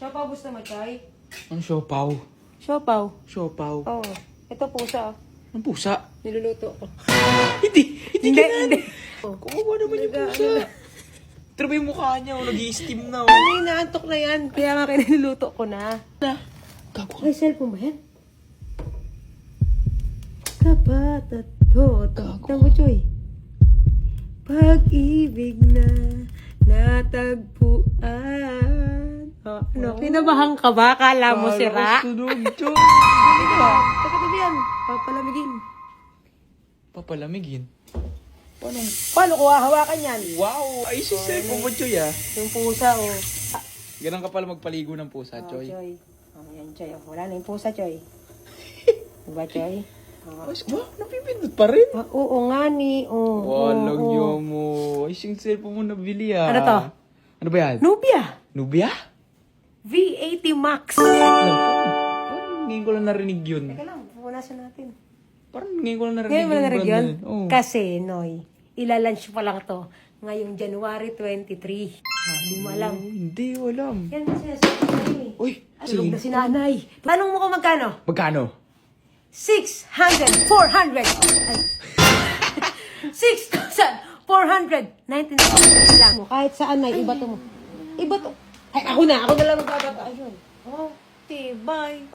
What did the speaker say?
Siopaw gusto mo, Choy? Ano siopaw? Siopaw. Siopaw. Oo. Ito pusa. Ang pusa? Niluluto ko. Hindi Hindi. Kumawa naman yung pusa. Pero ba yung mukha niya, nag-i-steam na. Ano yung naantok na yan? Kaya nga kiniluluto ko na. Gago ka. Ay, cellphone ba yan? Sapat at toto. Tango, Choy. Pag-ibig na natagpuan. Oh, ano? Kinabahan ka ba? Kala mo sira? Sunog, Choy. Pagkatabi yan. Papalamigin. Papalamigin. Paano ko hahawakan yan? Wow! Ay, si cellphone mo, Choy, ah. Yung pusa, oh. Ganun ka pala magpaligo ng pusa, Choy. Choy. Oh, yan, Choy. Oh, wala na yung pusa, Choy. Diba, Choy? Oh. Ay, napipindot pa rin. Ah, oo nga ni. Oh, Walang oo. niyo mo. Ay, yung cellphone mo nabili, ah. Ano to? Ano ba yan? Nubia. Nubia? V80 Max. Parang ngayon ko lang narinig yun. Teka lang, pupunasan natin. Parang ngayon ko lang narinig Ngayon mo na brand yun? na yun. Oo. Kasi, Noy, ilalunch pa lang to ngayong January 23. Oh, hindi mo alam. Oh, hindi, walam. Yan ang sinasabi ko sa'yo eh. Uy, Tulog na si nanay. Tanong mo ko magkano? Magkano? 600, 400. Ay. 6,499 lang. Kahit saan na, iba to mo. Iba to. Ay, ako na lang magbabato. Ayun. Oh, tibay.